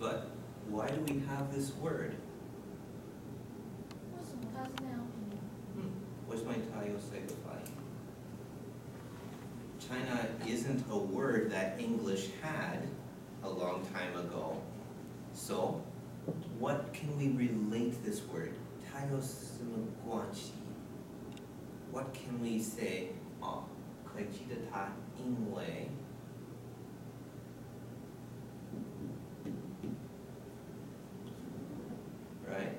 But why do we have this word? 为什么它是那样拼音？为什么它有这个发音？ China isn't a word that English had a long time ago. So, what can we relate this word? 它有什么关系? What can we say? 可以记得它因为 right?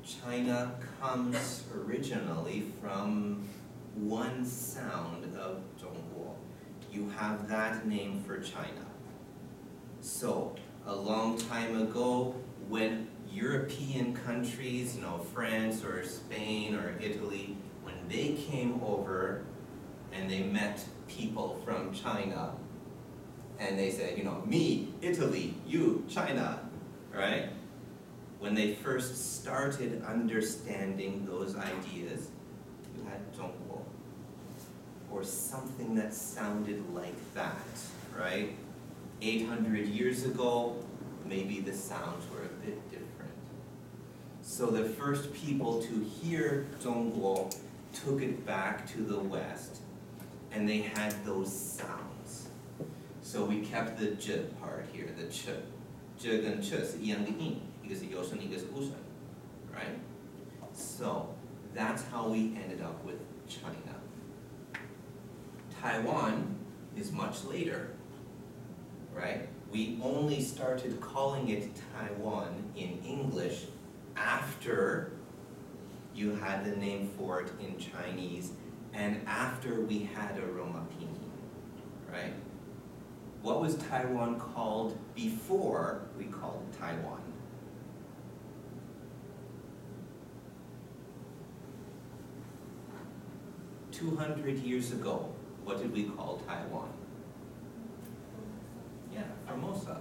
China comes originally from one sound of 中国. You have that name for China. So, a long time ago, when European countries, France or Spain or Italy, when they came over and they met people from China, and they said, me, Italy, you, China, right? When they first started understanding those ideas, you had 中国, or something that sounded like that, right? 800 years ago, maybe the sounds were a bit different. So the first people to hear 中国 took it back to the West, and they had those sounds. So we kept the j part here, the ch. j 跟 ch 是一样的音，一个是有声，一个是无声, right? So that's how we ended up with China. Taiwan is much later, right? We only started calling it Taiwan in English after you had the name for it in Chinese and after we had a Roma pinyin, right? What was Taiwan called before we called it Taiwan? "200 years ago, what did we call Taiwan?" Yeah, Formosa.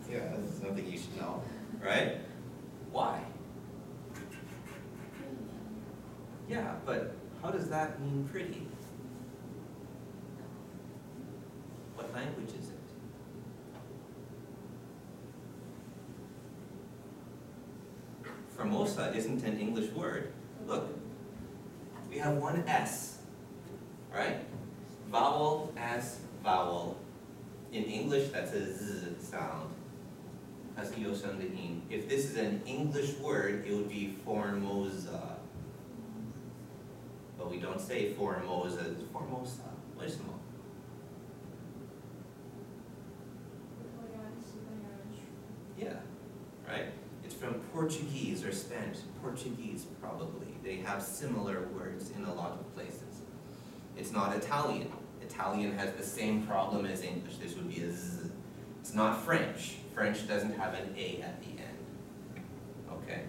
Yeah, that's something you should know, right? Why? Yeah, but how does that mean pretty? What language is it? Formosa isn't an English word. Look, we have one S, right? Vowel as vowel. In English, that's a Z sound. If this is an English word, it would be Formosa. But we don't say Formosa, it's Formosa. 为什么? Yeah, right? It's from Portuguese or Spanish. Portuguese, probably. They have similar words in a lot of places. It's not Italian. Italian has the same problem as English. This would be a Z. It's not French. French doesn't have an A at the end. Okay?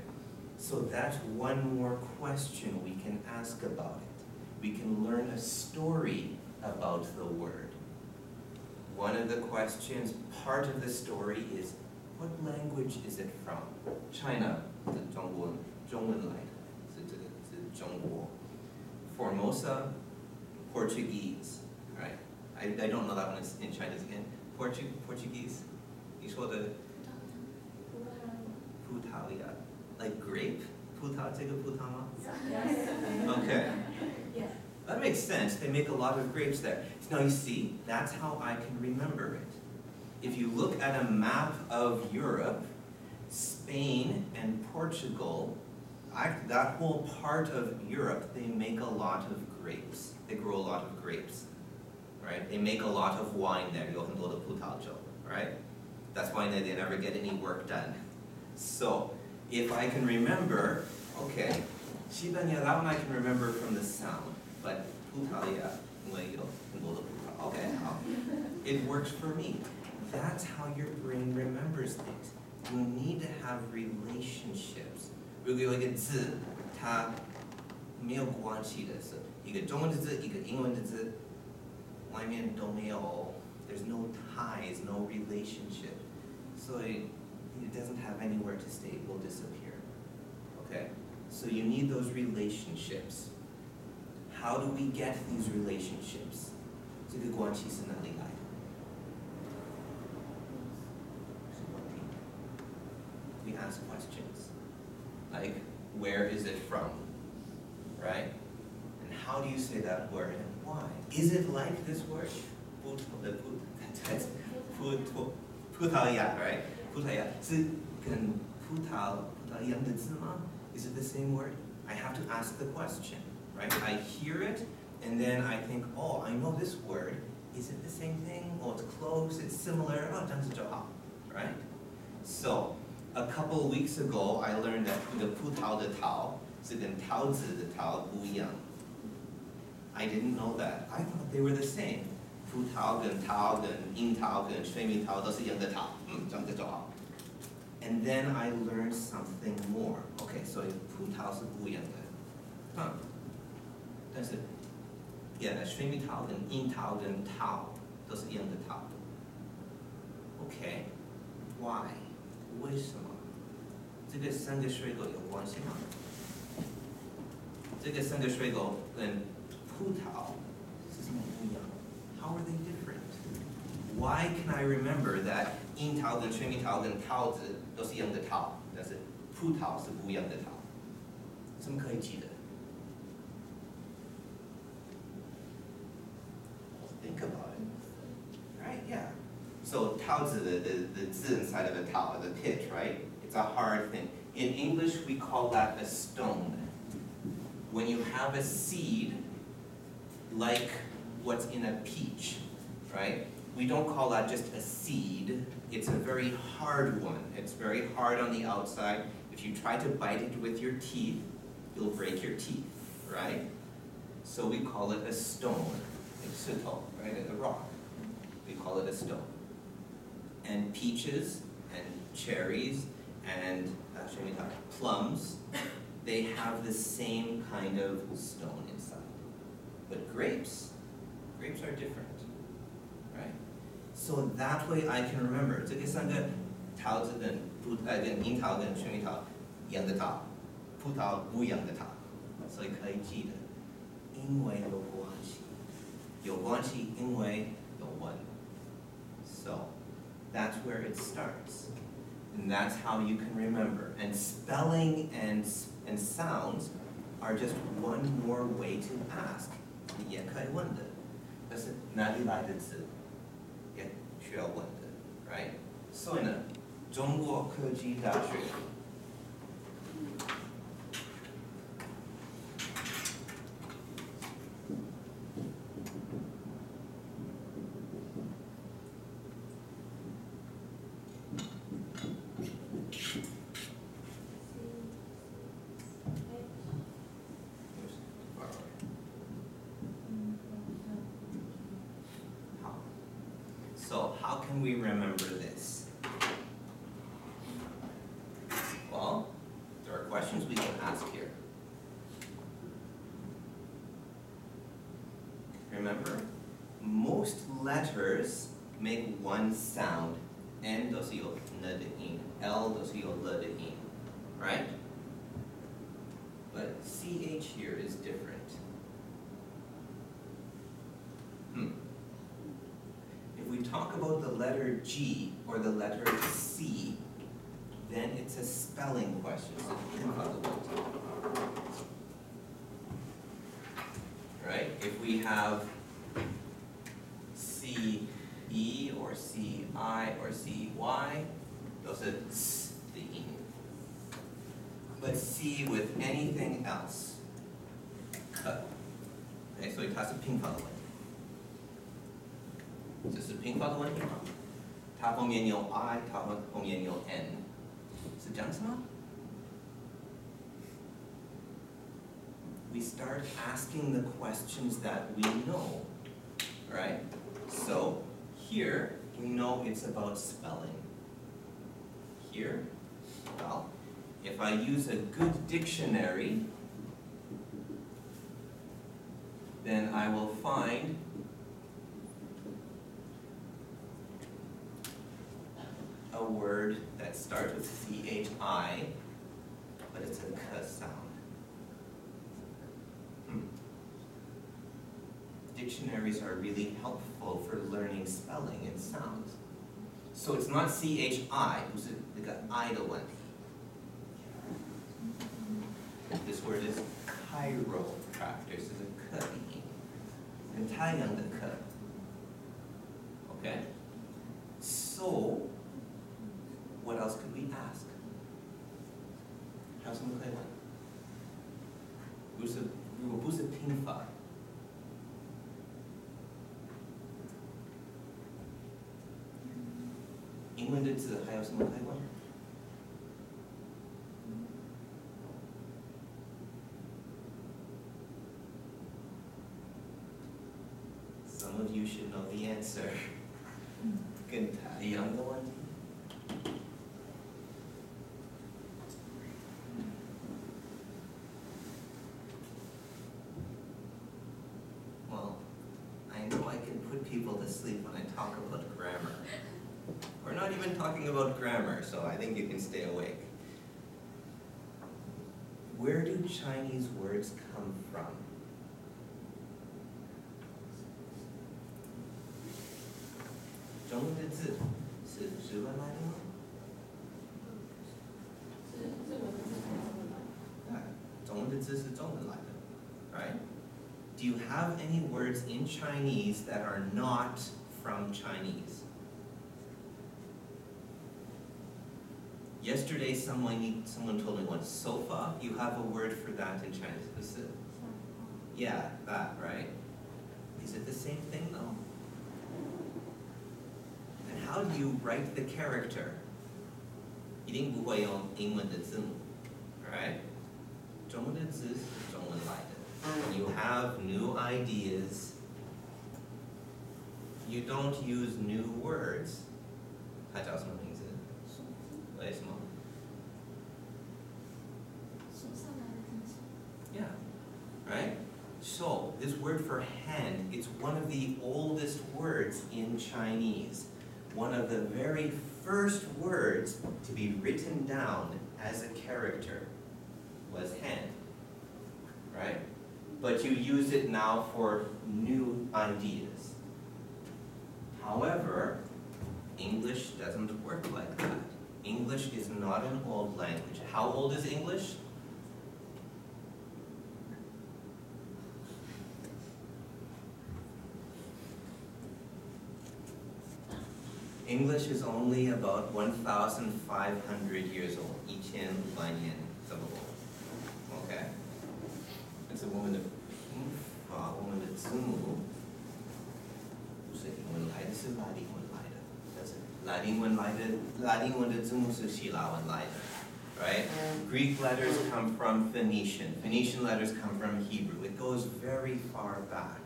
So that's one more question we can ask about it. We can learn a story about the word. One of the questions, part of the story is, what language is it from? China, 是中文来的，是中国. Formosa, Portuguese, right? I don't know that one in Chinese again. Portuguese? 你说的葡萄牙, like grape? 葡萄, 这个葡萄吗? Yes. Okay. Yes. That makes sense. They make a lot of grapes there. Now you see, that's how I can remember it. If you look at a map of Europe, Spain and Portugal, that whole part of Europe, they make a lot of grapes. They grow a lot of grapes, right? They make a lot of wine there, 有很多的葡萄酒, right? That's why they never get any work done. So, if I can remember, okay, 西班牙, that one I can remember from the sound, but 葡萄牙, 因为有很多的葡萄, okay, it works for me. That's how your brain remembers things. You need to have relationships. 如果有一个字，它没有关系的是一个中文的字，一个英文的字，外面都没有 there's no ties, no relationship. So it doesn't have anywhere to stay, it will disappear. Okay? So you need those relationships. how do we get these relationships? 这个关系是哪里来的？是问题。We ask questions, like, where is it from, right? And how do you say that word and why? Is it like this word? 葡萄牙, right? 葡萄牙是跟葡萄一样的字吗? Is it the same word? I have to ask the question, right? I hear it, and then I think, oh, I know this word. Is it the same thing? Oh, it's close, it's similar. Oh, 这样子就好, right? So, a couple of weeks ago, I learned that 这个葡萄的桃是跟桃子的桃不一样. I didn't know that. I thought they were the same. 葡萄跟桃跟樱桃跟水蜜桃都是一样的桃，这样子就好. And then I learned something more. Okay, so 葡萄是不一样的，但是 yeah, 水蜜桃跟樱桃跟桃都是一样的桃。Okay, why? 为什么？这个三个水果有关系吗？这个三个水果跟葡萄是什么不一样？ How are they different? Why can I remember that 樱桃跟水蜜桃跟桃子都是一样的桃，但是葡萄是不一样的桃？怎么可以记得？ Think about it. Right? Yeah. So 桃子 the 字 inside of the 桃, the pitch, right? It's a hard thing. In English, we call that a stone. When you have a seed, like what's in a peach, right? We don't call that just a seed. It's a very hard one. It's very hard on the outside. If you try to bite it with your teeth, you'll break your teeth, right? So we call it a stone, like sito, right? A rock. We call it a stone. And peaches and cherries and plums, they have the same kind of stone inside. But grapes are different, right? So that way I can remember. 这个三个桃子跟樱桃跟水蜜桃一样的桃，葡萄不一样的桃，所以可以记得，因为有关系，有关系，因为有问。So that's where it starts, and that's how you can remember. And spelling and sounds are just one more way to ask. 也可以问的。 但是哪里来的字，也需要问的 ，right？ 所以呢，中国科技大学So how can we remember this? Well, there are questions we can ask here. Remember, most letters make one sound. N 都是有 N 的音 ，L 都是有 L 的音 right? But CH here is different. If we talk about the letter G or the letter C, then it's a spelling question. Right? If we have CE or CI or CY, those are S, the E. But C with anything else, cut. Okay, so it has a ping pong one. 这是拼法的问题吗？它后面有 I， 它后面有 N， 是这样子吗？ We start asking the questions that we know, right? So here we know it's about spelling. Here, well, if I use a good dictionary, then I will find a word that starts with CHI, but it's a K sound. dictionaries are really helpful for learning spelling and sounds. So it's not CHI, 不是那个 I 的问题。This word is chiropractor, 是个课音，跟太阳的课。Okay? So, what else could we ask? 还有什么可以问？如果不是拼法，英文的字还有什么可以问？ Some of you should know the answer. 跟他一样的问题。Well, I know I can put people to sleep when I talk about grammar. We're not even talking about grammar, so I think you can stay awake. Where do Chinese words come from? 中文的字是日文来的吗？中文的字是中文来的 right? Do you have any words in Chinese that are not from Chinese? Yesterday, someone told me once, sofa, you have a word for that in Chinese. Is it? Yeah, that, right? Is it the same thing though? And how do you write the character? 一定不会用英文的字母 right? 中文的字是中文来的 When you have new ideas, you don't use new words. 它叫什么名字？为什么？ Yeah, right? So, this word for hand, it's one of the oldest words in Chinese. One of the very first words to be written down as a character was hand, right? But you use it now for new ideas. However, English doesn't work like that. English is not an old language. How old is English? English is only about 1,500 years old. 1500年这么多 Okay? 但是我们的拼法，我们的字母不是英文来的，是拉丁文来的。但是拉丁文的字母是希腊文来的。Right? Greek letters come from Phoenician. Phoenician letters come from Hebrew. It goes very far back.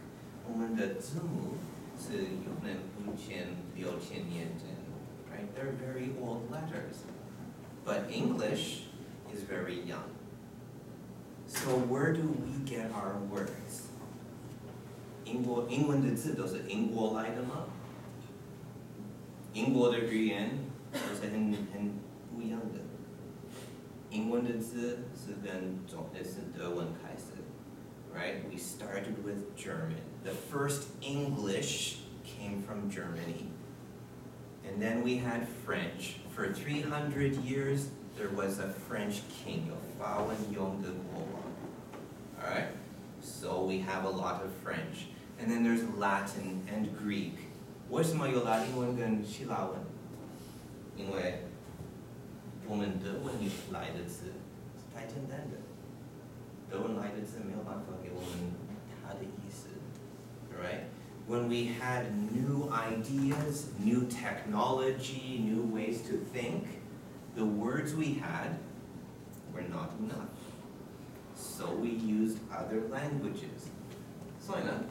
我们的字母是有那5000、6000年前 right? They're very old letters. But English is very young. So where do we get our words? 英文的字都是英国来的吗？英国的语言都是很不一样的。英文的字是德文开始 right? We started with German. The first English came from Germany. And then we had French. For 300 years, there was a French king, 法文用的国王. Alright? So we have a lot of French. And then there's Latin and Greek. 为什么有拉丁文跟希腊文？因为我们德文来的字太简单的，德文来的字没有办法给我们它的意思 right? When we had new ideas, new technology, new ways to think, the words we had were not enough. So we used other languages. 所以呢